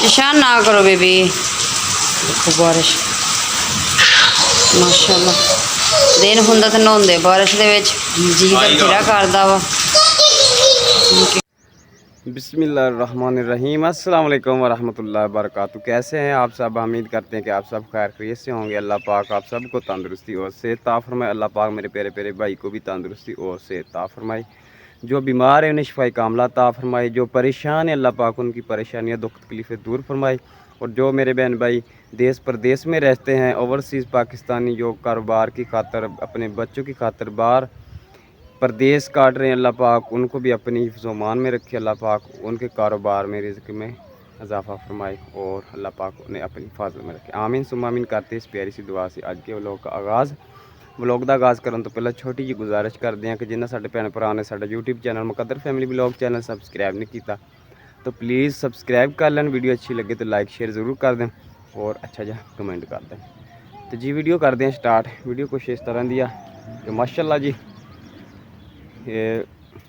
निशान ना करो बेबी। देखो बारिश माशाअल्लाह दिन हुंदा ते नहाउंदे बारिश दे विच जी बथेरा करदा वा। बिस्मिल्लाहिर्रहमानिर्रहीम। अस्सलाम वालेकुम वरहमतुल्लाहि वबरकातुहू। कैसे हैं आप सब? उम्मीद करते हैं कि आप सब खैर खैरियत से होंगे। अल्लाह पाक आप सबको तंदुरुस्ती और सेहत अता फरमाए। अल्लाह पाक मेरे प्यारे प्यारे भाई को भी तंदुरुस्ती और सेहत अता फरमाए। जो बीमार है उन्हें शिफाई कामला अता फरमाए। जो परेशान है अल्लाह पाक उनकी परेशानियाँ दुख तकलीफ़ें दूर फरमाए। और जो मेरे बहन भाई देश प्रदेश में रहते हैं, ओवरसीज़ पाकिस्तानी, जो कारोबार की खातर अपने बच्चों की खातर बाहर परदेश काट रहे हैं, अल्लाह पाक उनको भी अपनी हिफ्ज़-ओ-मान में रखे। अल्लाह पाक उनके कारोबार में रिज़्क़ में इजाफ़ा फरमाए और अल्लाह पाक उन्हें अपनी हिफाजत में रखे। आमीन सुम्मा आमीन करते इस प्यारी सी दुआ से आज के व्लॉग का आगाज़। व्लॉग का आगाज़ करने तो पहले छोटी जी गुजारिश करते हैं कि जिन्हें साडे भैन भरा ने साडा यूट्यूब चैनल मुकद्दर फैमिली व्लॉग चैनल सबसक्राइब नहीं किया तो प्लीज़ सबसक्राइब कर लें। वीडियो अच्छी लगे तो लाइक शेयर ज़रूर कर दें और अच्छा जा कमेंट कर दें। तो जी वीडियो करते हैं स्टार्ट। वीडियो कुछ इस तरह दी कि माशाअल्लाह जी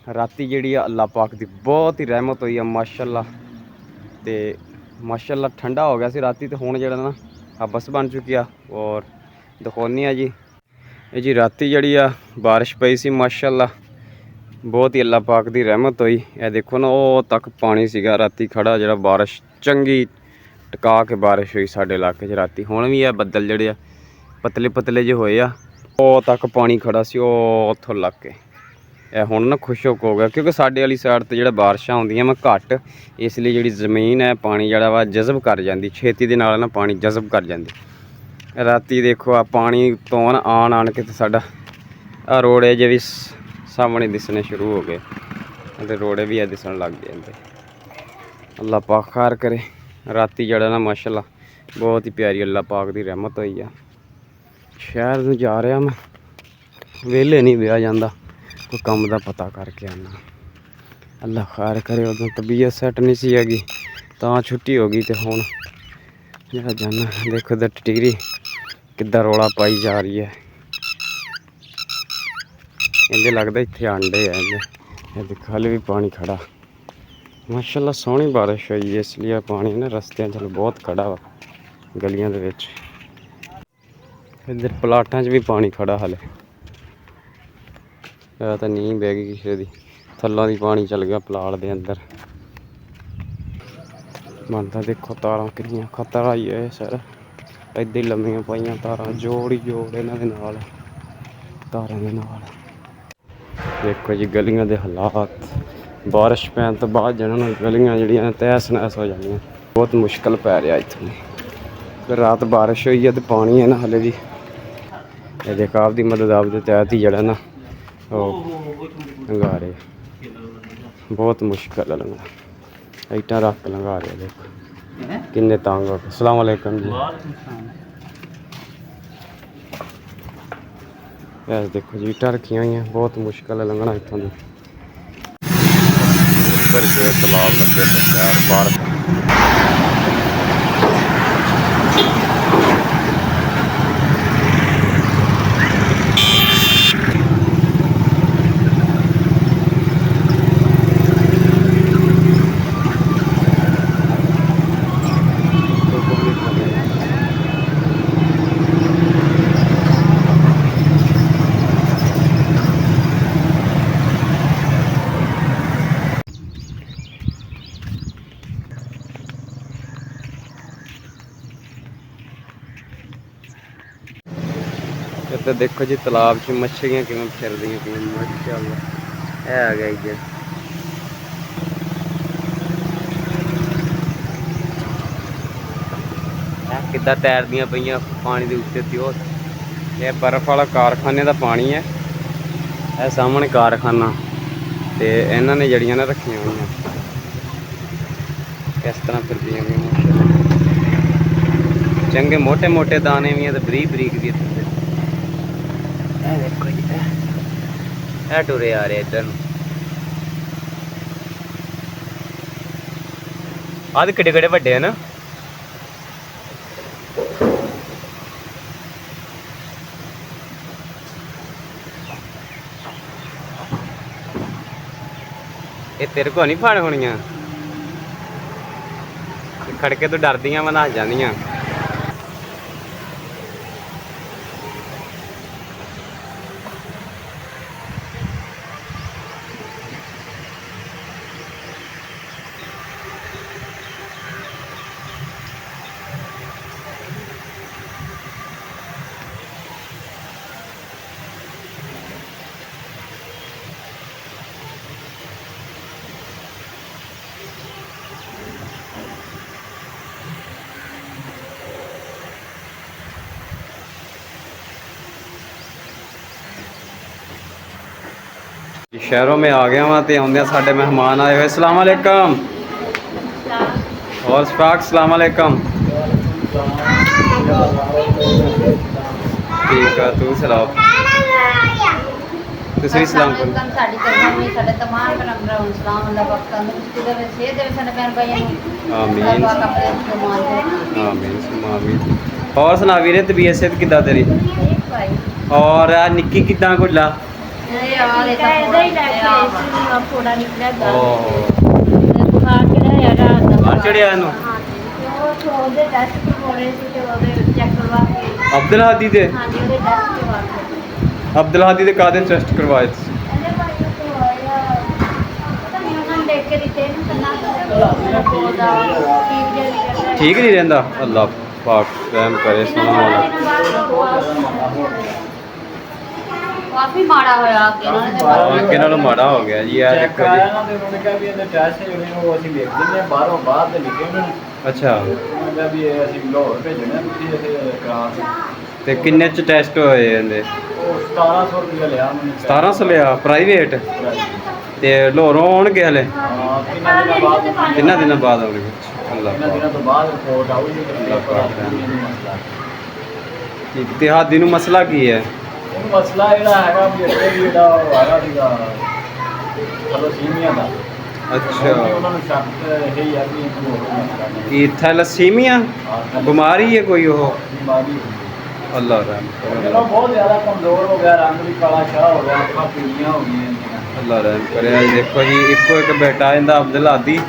राती जी अल्लाह पाक की बहुत ही रहमत हुई है माशाअल्लाह। तो माशाअल्लाह ठंडा हो गया सी राती, तो हुण जिहड़ा ना हबस बन चुकी है। और दिखाने आ जी ये जी राती जी बारिश पई सी माशाअल्लाह, बहुत ही अल्लाह पाक की रहमत हुई। यह देखो ना वो तक पानी सीगा राती खड़ा, जो बारिश चंगी टका के बारिश हुई साडे इलाके च राती। हुण भी है बदल जड़े पतले पतले जो होए आ, वो तक पानी खड़ा सी उत्थों लग के। हुण ना खुशक हो गया क्योंकि साडे वाली साइड तो जो बारिशां आउंदियां मैं घट, इसलिए जी ज़मीन है पानी जड़ा वा जज़ब कर जाती छेती दे नाल ना, पानी जज़ब कर जाती। राती देखो आ पानी तो आन आन के साडा रोड़े जे भी सामने दिसने शुरू हो गए, तो रोड़े भी दिसन लग गए। अल्लाह पाक खैर करे। राती जड़ा ना माशाअल्लाह बहुत ही प्यारी अल्लाह पाक की रहमत हुई है। शहर में जा रहा मैं, वेले नहीं बेहा जाता, कोई काम का पता करके आना। अल्लाह खैर करे। उदों तबीयत सैट नहीं सी हैगी तो छुट्टी हो गई, तो हुण जरा जाना। देखो तो टिटरी किद्दां रौला पाई जा रही है। इहदे लगदा इत्थे आंडे है। देखो हले भी पानी खड़ा माशाअल्लाह। सोहनी बारिश हुई है इसलिए पानी ना रस्ते चलो बहुत खड़ा वा गलियां दे विच। इधर प्लाटां च भी पानी खड़ा हले। तो नींह बह गई किसी दी, थल्लों दी पानी चल गया प्लाट दे अंदर। बनता देखो तारां कितनियां खतरा ही है सर। इदां ही लम्मियां पाइयां तारां, जोड़ ही जोड़ इन्हां दे नाल तारां दे नाल। देखो जी गलियां दे हालात, बारिश पैन तो बाद जनां गलियां जड़ियां तहस नहस हो जांदियां। बहुत मुश्किल पै रहा इत्थों। रात बारिश हुई है तो पानी है ना हले भी। ये देखो आपकी मदद आपके तहत ही जड़ा ना लंघा रहे, बहुत मुश्किल है लंघना। ईटा रख के लंघा रहे देखो किन्ने तंग हो गए। अस्सलाम वालेकुम जी। ऐसे देखो जी ईटा रखी हुई हैं, बहुत मुश्किल है लंघना इतों की। तालाब लगे शहर पार्क। तो देखो जी तालाब च मछलियां किवें फिर रही किवें माशाअल्लाह। है आ गया इधर किद्दां तैरदियां पईयां पानी के उत्ते ते। यह बर्फ वाला कारखाने का पानी है। यह सामने कारखाना तो इन्हों ने जड़ियां ना रखियां हुई इस तरह फिरदियां भी चंगे मोटे मोटे दाने भी हैं तो बरीक बरीक भी। देखो जी टुरे आ रहे इधर आद किड्डे किड्डे वड्डे है ना। ये तेरे को नहीं फाड़ होनियां। ਖੜਕੇ ਤੋਂ ਡਰਦੀਆਂ ਵਾ, ਨੱਸ ਜਾਂਦੀਆਂ। शहरों में आ गया वहाँ तो आउंदे साढ़े मेहमान आए हुए। अस्सलाम वालेकुम। और सफाक सलाम वालेकुम। ठीक है, तू सलाम। ਤੁਸੀਂ ਸਲਾਮ ਕਰੋ। ਸਾਡੀ ਤਰਫੋਂ ਸਾਡੇ तमाम ਭੈਣਾਂ ਨੂੰ ਸਲਾਮ। ਅੱਲਾਹ ਪਾਕ ਤੰਦਰੁਸਤੀ ਦੇਵੇ, ਸਿਹਤ ਦੇਵੇ ਸਾਡੇ ਭੈਣ ਭਾਈਆਂ ਨੂੰ। ਆਮੀਨ ਅੱਲਾਹ ਪਾਕ ਆਪਣੇ ਫਰਮਾਨ ਦੇ। ਆਮੀਨ ਸੁਮਾ ਆਮੀਨ। और सुना वीरे तबीयत सेहत किदा तेरी? ਠੀਕ ਭਾਈ। और आ निक्की किदा गुल्ला? ਇਹ ਯਾਰ ਇਹ ਤਾਂ ਇਹਦਾ ਹੀ ਲੈ ਕੇ ਆਏ ਸੀ ਨਾ, ਥੋੜਾ ਨਿਕਲਿਆ ਗਾ ओह ਬੁਖਾਰ ਚੜਿਆ ਰਾਤ ਦਾ। बाहर चढ़िया इनू ਹਾਂਜੀ ਤੇ ਉਹ ਉਹਦੇ ਟੈਸਟ ਕਰਵਾਉਣੇ ਸੀ ਤੇ ਉਹਦੇ ਚੈੱਕ ਕਰਵਾ ਕੇ अब्दुल हादी दे ਹਾਂਜੀ ਉਹਦੇ ਟੈਸਟ ਕਰਵਾ ਕੇ अब्दुल हादी दे कादे टेस्ट करवाए सी? ਇਹਦੇ ਭਾਈ ਨੂੰ ਕਰਵਾਇਆ ਪਤਾ ਨਹੀਂ ਉਹਨਾਂ ਨੇ ਦੇਖ ਕੇ ਦਿੱਤੇ ਨੂੰ ਕੰਨਾ ਦਾ ਪੌਦਾ ਠੀਕ ਜਿਹਾ ਨਹੀਂ ਕਰਦਾ। ठीक नहीं रहंदा? अल्लाह पाक रहम करे सुना वाला। ਕਾਫੀ ਮਾੜਾ ਹੋਇਆ ਅੱਗੇ ਉਹਨਾਂ ਨੇ ਤੇ ਅੱਗੇ ਨਾਲੋਂ ਮਾੜਾ ਹੋ ਗਿਆ ਜੀ। ਇਹ ਚੈੱਕ ਦੇਖੋ ਆਇਆ ਜੀ। ਨਾ ਤੇ ਉਹਨੇ ਕਿਹਾ ਵੀ ਇਹਦੇ ਟੈਸਟ ਜਿਹੜੇ ਨੇ ਉਹ ਅਸੀਂ ਲਿਖ ਦਿੰਦੇ ਹਾਂ ਬਾਹਰੋਂ, ਬਾਹਰ ਦੇ ਲਿਖੇ ਉਹਨਾਂ ਨੇ। ਅੱਛਾ ਉਹਨਾਂ ਕਿਹਾ ਵੀ ਇਹ ਅਸੀਂ ਲਾਹੌਰ ਭੇਜਣੇ ਆ, ਤੁਸੀਂ ਇੱਥੇ ਕਰਾ ਦਿਓ। ਤੇ ਕਿੰਨੇ ਚ ਟੈਸਟ ਹੋਏ ਇਹਦੇ? ਉਹ 1700 ਰੁਪਏ ਲਿਆ ਉਹਨਾਂ ਨੇ। 1700 ਲਿਆ ਪ੍ਰਾਈਵੇਟ? ਤੇ ਲਾਹੌਰੋਂ ਆਉਣਗੇ ਹਲੇ? ਹਾਂ, ਤਿੰਨਾਂ ਦਿਨਾਂ ਬਾਅਦ। ਕਿੰਨਾ ਦਿਨਾਂ ਬਾਅਦ ਆਉਣਗੇ? ਅੱਲਾਹ ਤਿੰਨਾਂ ਦਿਨਾਂ ਪਾਕ। ਤੋਂ ਬਾਅਦ ਰਿਪੋਰਟ ਆਊਗੀ ਤੇ ਅੱਲਾਹ ਫਿਰ ਪਾਕ ਪਤਾ ਲੱਗੂ ਇਹਨੂੰ ਮਸਲਾ। ਠੀਕ। ਤੇ ਹਾਦੀ ਨੂੰ ਮਸਲਾ ਕੀ ਹੈ? ਉਹਨੂੰ ਮਸਲਾ ਜਿਹੜਾ ਹੈਗਾ ਵੀ ਅੱਗੇ ਵੀ ਜਿਹੜਾ ਉਹ ਹੈਗਾ ਸੀਗਾ ਚਲੋ ਸੀਮੀਆ ਦਾ। ਅੱਛਾ ਉਹਨਾਂ ਨੂੰ ਸ਼ੱਕ ਇਹ ਹੀ ਆ ਵੀ ਇੱਕ ਹੋਰ ਮਸਲਾ ਨਹੀਂ। ਕੀ ਥੈਲੇਸੀਮੀਆ ਬਿਮਾਰੀ ਹੈ ਕੋਈ? ਉਹ ਬਿਮਾਰੀ ਅੱਲਾਹ ਰਹਿਮ ਚਲੋ ਕਰੇ। ਬਹੁਤ ਜ਼ਿਆਦਾ ਕਮਜ਼ੋਰ ਹੋ ਗਿਆ, ਰੰਗ ਵੀ ਕਾਲਾ ਸ਼ਾਹ ਹੋ ਗਿਆ, ਅੱਖਾਂ ਪੀਲੀਆਂ ਹੋ ਗਈਆਂ ਇਹਦੀਆਂ। ਅੱਲਾਹ ਰਹਿਮ ਕਰੇ। ਅੱਜ ਦੇਖੋ ਜੀ, ਇੱਕੋ ਇੱਕ ਬੇਟਾ ਇਹਦਾ ਅਬਦੁਲ ਹਾਦੀ,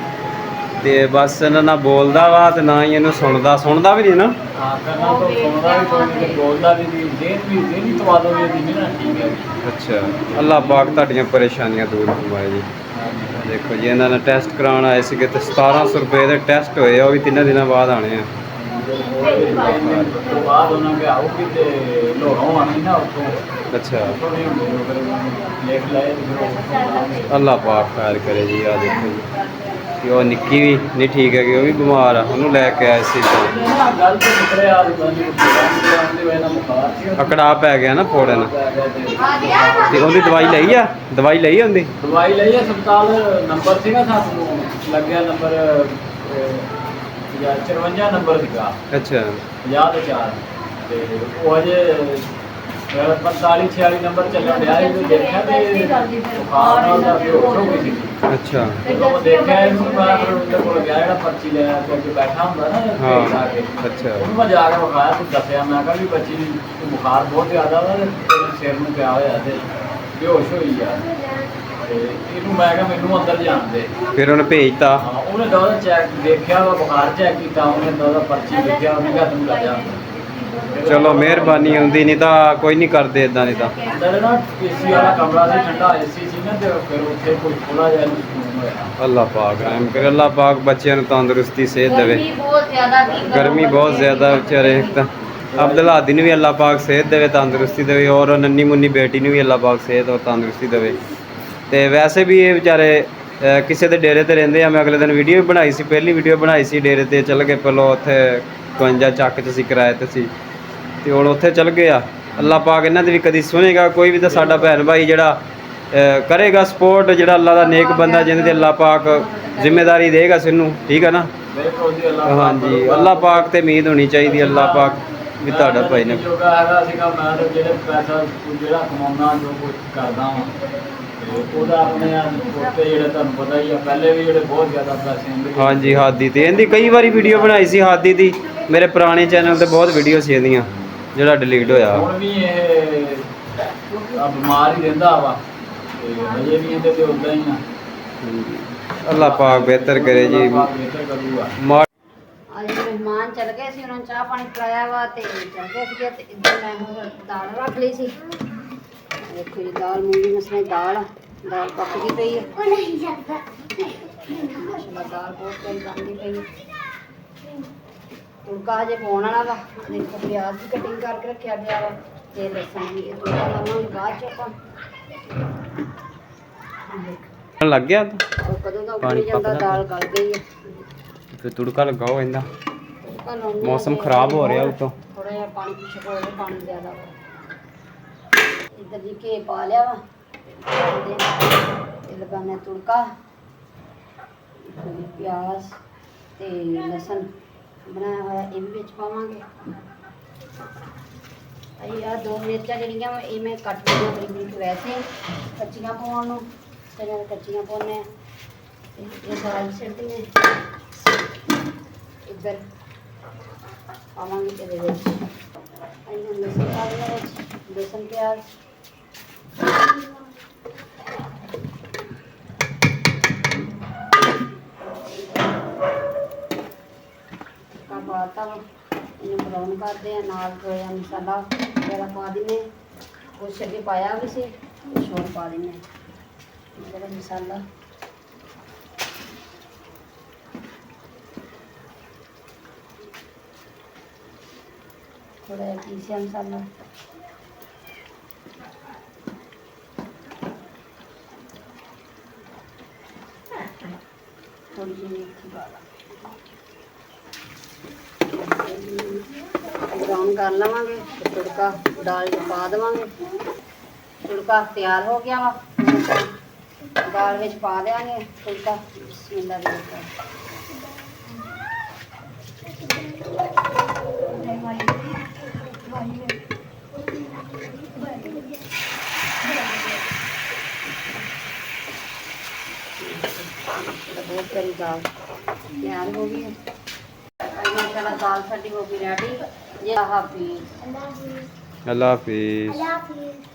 ਤੇ ਬਸ ਇਹਨਾਂ ਨਾਲ ਬੋਲਦਾ ਵਾ ਤੇ ਨਾ ਹੀ ਇਹਨੂੰ ਸੁਣਦਾ ਵੀ ਨਹੀਂ ਨਾ। ਹਾਂ, ਕਰਨਾ ਤਾਂ ਸੁਣਦਾ ਵੀ ਕੋਈ ਨਹੀਂ, ਬੋਲਦਾ ਵੀ ਨਹੀਂ, ਦੇਹਨੀ ਤਵਾਦੋ ਵੀ ਇਹਦੀ ਨਾ ਠੀਕ ਹੈ। ਅੱਛਾ ਅੱਲਾਹ ਪਾਕ ਤੁਹਾਡੀਆਂ ਪਰੇਸ਼ਾਨੀਆਂ ਦੂਰ ਫਰਮਾਏ ਜੀ। ਦੇਖੋ ਜੀ, ਇਹਨਾਂ ਨੇ ਟੈਸਟ ਕਰਾਉਣ ਆਏ ਸੀਗੇ ਤੇ 1700 ਰੁਪਏ ਦੇ ਟੈਸਟ ਹੋਏ ਆ, ਉਹ ਵੀ 3 ਦਿਨਾਂ ਬਾਅਦ ਆਣੇ ਆ। ਤੋਂ ਬਾਅਦ ਉਹਨਾਂ ਕੇ ਆਉਗੀ ਤੇ ਲੋਹੋਂ ਆਣੀ ਨਾ ਉੱਥੋਂ। ਅੱਛਾ ਉੱਥੋਂ ਨਹੀਂ ਹੁੰਦੇ ਉਹ ਫਿਰ ਲਿਖ ਲਏ ਤੇ ਫਿਰ ਉਹ ਅੱਲਾਹ ਪਾਕ ਖੈਰ ਕਰੇ ਜੀ। ਆ ਦੇਖੋ ਜੀ, ਕਿ ਉਹ ਨਿੱਕੀ ਵੀ ਨਹੀਂ ਠੀਕ ਹੈਗੀ, ਉਹ ਵੀ ਬਿਮਾਰ ਆ, ਉਹਨੂੰ ਲੈ ਕੇ ਆਏ ਸੀ। ਗੱਲ ਤੇ ਨਿਕਲੇ ਆ ਵੀ ਬੰਦੀ ਦੇ ਵੇ ਨਾ ਮੁਖਾਰ ਸੀ। ਅਕੜਾ ਪੈ ਗਿਆ ਨਾ ਫੋੜਨ। ਤੇ ਉਹਦੀ ਦਵਾਈ ਲਈ ਆ? ਦਵਾਈ ਲਈ ਉਹਦੀ? ਦਵਾਈ ਲਈ ਹਸਪਤਾਲ ਨੰਬਰ ਸੀਗਾ ਸਾਨੂੰ ਲੱਗਿਆ ਨੰਬਰ 54 ਨੰਬਰ ਸੀਗਾ। ਅੱਛਾ 50 ਤੇ 4 ਤੇ ਉਹ ਅਜੇ 45 46 ਨੰਬਰ ਚੱਲਣ ਡਿਆ ਸੀ ਤੇ ਦੇਖਿਆ ਤੇ ਬੁਖਾਰ ਨਾਲ ਦਾ ਬੇਹੋਸ਼ ਹੋ ਗਈ ਸੀ। ਅੱਛਾ ਜਦੋਂ ਮੈਂ ਦੇਖਿਆ ਇਹਨੂੰ ਮੈਂ ਫਿਰ ਉਹਦੇ ਕੋਲ ਗਿਆ ਜਿਹੜਾ ਪਰਚੀ ਲੈ ਕੇ ਅੱਗੇ ਬੈਠਾ ਹੁੰਦਾ ਨਾ ਹਾਂ। ਜਾ ਕੇ ਅੱਛਾ ਉਹਨੂੰ ਮੈਂ ਜਾ ਕੇ ਵਿਖਾਇਆ ਤੇ ਦੱਸਿਆ, ਮੈਂ ਕਿਹਾ ਵੀ ਬੱਚੀ ਨੂੰ ਬੁਖਾਰ ਬਹੁਤ ਜ਼ਿਆਦਾ ਵਾ ਤੇ ਸਿਰ ਨੂੰ ਪਿਆ ਹੋਇਆ ਤੇ ਬੇਹੋਸ਼ ਹੋਈ ਆ ਤੇ ਇਹਨੂੰ ਮੈਂ ਕਿਹਾ ਮੈਨੂੰ ਅੰਦਰ ਜਾਣ ਦੇ। ਫਿਰ ਉਹਨੇ ਭੇਜਤਾ? ਹਾਂ, ਉਹਨੇ ਤਾਂ ਉਹਦਾ ਚੈੱਕ ਦੇਖਿਆ ਵਾ, ਬੁਖਾਰ ਚੈੱਕ ਕੀਤਾ, ਉਹਨੇ ਤਾਂ ਉਹਦਾ ਪਰਚੀ ਲਿਖਿਆ, ਉਹਨੇ ਕਿਹਾ ਤੂੰ ਲੈ ਜਾ। ਚਲੋ ਮਿਹਰਬਾਨੀ ਹੁੰਦੀ, ਨਹੀਂ ਤਾਂ ਕੋਈ ਨਹੀਂ ਕਰਦੇ ਇਦਾਂ, ਨਹੀਂ ਤਾਂ। ਅੰਦਰ ਨਾ ਏਸੀ ਵਾਲਾ ਕਮਰਾ ਸੀ, ਠੰਡਾ ਏਸੀ ਸੀ ਨਾ, ਤੇ ਫਿਰ ਉੱਥੇ ਕੋਈ ਥੋੜਾ ਜਿਹਾ ਇਹਨੂੰ ਸਕੂਨ ਹੋਇਆ। ਅੱਲਾਹ ਪਾਕ ਰਹਿਮ ਕਰੇ। ਅੱਲਾਹ ਪਾਕ ਬੱਚਿਆਂ ਨੂੰ ਤੰਦਰੁਸਤੀ ਸਿਹਤ ਦੇਵੇ। ਗਰਮੀ ਬਹੁਤ ਜ਼ਿਆਦਾ ਕੀ ਕਰਾਂ ਗਰਮੀ ਬਹੁਤ ਜ਼ਿਆਦਾ ਵਿਚਾਰੇ। ਇੱਕ ਤਾਂ ਅਬਦੁਲ ਹਾਦੀ ਨੂੰ ਵੀ ਅੱਲਾਹ ਪਾਕ ਸਿਹਤ ਦੇਵੇ, ਤੰਦਰੁਸਤੀ ਦੇਵੇ, ਔਰ ਨੰਨੀ ਮੁੰਨੀ ਬੇਟੀ ਨੂੰ ਵੀ ਅੱਲਾਹ ਪਾਕ ਸਿਹਤ ਔਰ ਤੰਦਰੁਸਤੀ ਦੇਵੇ। ਤੇ ਵੈਸੇ ਵੀ ਇਹ ਵਿਚਾਰੇ ਕਿਸੇ ਦੇ ਡੇਰੇ ਤੇ ਰਹਿੰਦੇ ਆ। ਮੈਂ ਅਗਲੇ ਦਿਨ ਵੀਡੀਓ ਵੀ ਬਣਾਈ ਸੀ, ਪਹਿਲੀ ਵੀਡੀਓ ਬਣਾਈ ਸੀ, ਡੇਰੇ ਤੇ ਚੱਲ ਗਏ ਪਹਿਲਾਂ, ਉੱਥੇ 52 ਚੱਕ 'ਚ ਸੀ ਕਿਰਾਏ ਤੇ ਸੀ, ਤੇ ਹੁਣ ਉੱਥੇ ਚੱਲ ਗਏ ਆ। ਅੱਲਾਹ ਪਾਕ ਇਹਨਾਂ ਦੀ ਵੀ ਕਦੀ ਸੁਣੇਗਾ, ਕੋਈ ਵੀ ਤਾਂ ਸਾਡਾ ਭੈਣ ਭਾਈ ਜਿਹੜਾ ਕਰੇਗਾ ਸਪੋਰਟ, ਜਿਹੜਾ ਅੱਲਾਹ ਦਾ ਨੇਕ ਬੰਦਾ, ਜਿਹਦੇ ਤੇ ਅੱਲਾਹ ਪਾਕ ਜ਼ਿੰਮੇਵਾਰੀ ਦੇਗਾ ਸਾਨੂੰ, ਠੀਕ ਹੈ ਨਾ। ਬਿਲਕੁਲ ਜੀ, ਅੱਲਾਹ ਹਾਂਜੀ ਅੱਲਾਹ ਪਾਕ ਤੇ ਉਮੀਦ ਹੋਣੀ ਚਾਹੀਦੀ। ਅੱਲਾਹ ਪਾਕ ਵੀ ਤੁਹਾਡਾ ਭਾਈ ਨੇ ਜੋਗਾ ਹੈਗਾ ਸੀਗਾ, ਮੈਂ ਤਾਂ ਜਿਹੜੇ ਪੈਸਾ ਜਿਹੜਾ ਕਮਾਉਣਾ, ਜੋ ਕੁਝ ਕਰਦਾ ਵਾਂ, ਤੇ ਉਹਦਾ ਆਪਣੇ ਉੱਤੇ ਜਿਹੜੇ ਤੁਹਾਨੂੰ ਪਤਾ ਹੀ ਆ, ਪਹਿਲੇ ਵੀ ਜਿਹੜੇ ਬਹੁਤ ਜ਼ਿਆਦਾ ਪੈਸੇ ਹੁੰਦੇ। ਹਾਂਜੀ ਹਾਦੀ ਤੇ ਇਹਦੀ ਕਈ ਵਾਰੀ ਵੀਡੀਓ ਬਣਾਈ ਸੀ ਹਾਦੀ ਦੀ, ਮੇਰੇ ਪੁਰਾਣੇ ਚੈਨਲ ਤੇ ਬਹੁਤ ਵੀਡੀਓ ਸੀ ਇਹਦੀਆਂ, ਜਿਹੜਾ ਡਿਲੀਟ ਹੋਇਆ। ਹੁਣ ਵੀ ਇਹ ਬਿਮਾਰ ਹੀ ਰਹਿੰਦਾ ਵਾ ਤੇ ਹਜੇ ਵੀ ਇਹਦੇ ਤੇ ਉਦਾਂ ਹੀ ਆ। ਅੱਲਾਹ ਪਾਕ ਬਿਹਤਰ ਕਰੇ ਜੀ। ਬਿਹਤਰ ਕਰੂਗਾ। ਮਹਿਮਾਨ ਚਲ ਗਏ ਸੀ, ਉਹਨਾਂ ਨੂੰ ਚਾਹ ਪਾਣੀ ਪਿਲਾਇਆ ਵਾ ਤੇ ਚਲ ਗਏ ਸੀਗੇ ਤੇ ਇੱਧਰ ਮੈਂ ਹੁਣ ਦਾਲ ਰੱਖ ਲਈ ਸੀ। ਦੇਖੋ ਜੀ ਦਾਲ ਮੂੰਗੀ ਮਸਰਾਂ ਦੀ ਦਾਲ ਪੱਕਦੀ ਪਈ ਹੈ। ਮਾਸ਼ਾਅੱਲਾ ਦਾਲ ਬਹੁਤ ਪਿਆਰੀ ਬਣਦੀ ਪਈ ਹੈ। ਤੁੜਕਾ ਹਜੇ ਪਾਉਣ ਵਾਲਾ ਵਾ। ਦੇਖੋ ਪਿਆਜ਼ ਦੀ ਕਟਿੰਗ ਕਰਕੇ ਰੱਖਿਆ ਪਿਆ ਵਾ ਤੇ ਲਸਣ ਵੀ ਇਹ ਤੁੜਕਾ ਲਾਵਾਂਗੇ ਬਾਅਦ ਚ ਆਪਾਂ। ਲੱਗ ਗਿਆ ਤਾਂ ਉਹ ਕਦੋਂ ਦਾ ਪਾਣੀ ਉੱਬਲ ਜਾਂਦਾ, ਪੱਕਦਾ ਦਾਲ ਗਲ ਗਈ ਹੈ। ਫਿਰ ਤੁੜਕਾ ਲਗਾਓ ਇਹਦਾ। ਤੁੜਕਾ ਲਾਉਂਦੇ ਮੌਸਮ ਖਰਾਬ ਹੋ ਰਿਹਾ ਉਤੋਂ। ਥੋੜਾ ਜਿਹਾ ਪਾਣੀ ਪਿੱਛੇ ਹੋ ਰਿਹਾ, ਪਾਣੀ ਜ਼ਿਆਦਾ ਵਾ। ਇੱਧਰ ਜੀ ਘੇ ਪਾ ਲਿਆ ਵਾ ਤੇ ਲਗਾਉਣਾ ਤੁੜਕਾ। ਪਿਆਜ਼ ਤੇ ਲਸਣ ਬਣਾਇਆ ਹੋਇਆ ਇਹ ਵੀ ਵਿੱਚ ਪਾਵਾਂਗੇ। ਇਹ ਆ 2 ਮਿਰਚਾਂ ਜਿਹੜੀਆਂ ਵਾ ਇਹ ਮੈਂ ਕੱਟ ਲਈਆਂ ਬਰੀਕ ਬਰੀਕ, ਵੈਸੇ ਕੱਚੀਆਂ ਪਾਉਣ ਨੂੰ ਤੇ ਨਾਲ ਕੱਚੀਆਂ ਪਾਉਂਦੇ ਆ। ਇਹ ਦਾਲ ਸਿੱਟਦੇ ਨੇ ਇੱਧਰ ਪਾਵਾਂਗੇ ਇਹਦੇ ਵਿੱਚ। ਇਹਨਾਂ ਲਸਣ ਪਾ ਦੇਣਾ ਵਿੱਚ, ਲਸਣ ਪਿਆਜ਼ ਪਾਤਾ ਵਾ। ਇਹਨੂੰ ਬਰਾਉਨ ਕਰਦੇ ਆ, ਨਾਲ ਥੋੜ੍ਹਾ ਮਸਾਲਾ ਵਗੈਰਾ ਪਾ ਦਿੰਦੇ। ਕੁਛ ਅੱਗੇ ਪਾਇਆ ਵੀ ਸੀ, ਕੁਛ ਹੋਰ ਪਾ ਦਿੰਦੇ ਜਿਹੜਾ ਮਸਾਲਾ। ਥੋੜਾ ਜਿਹਾ ਪੀਸਿਆ ਮਸਾਲਾ ਥੋੜੀ ਜਿਹੀ ਮੇਥੀ ਪਾ ਲਾ। ਬਰਾਉਨ ਕਰ ਲਵਾਂਗੇ ਤੇ ਤੁੜਕਾ ਦਾਲ 'ਚ ਪਾ ਦੇਵਾਂਗੇ। ਤੁੜਕਾ ਤਿਆਰ ਹੋ ਗਿਆ ਵਾ, ਦਾਲ ਵਿੱਚ ਪਾ ਦੇਵਾਂਗੇ ਤੁੜਕਾ। ਬਿਸਮਿਲ੍ਲਾਹ ਦੀ बहुत प्यारी दाल तैयार हो गई है। माशाल्लाह दाल साडी हो गई रेडी। ये हाफिज़। अल्लाह हाफिज़।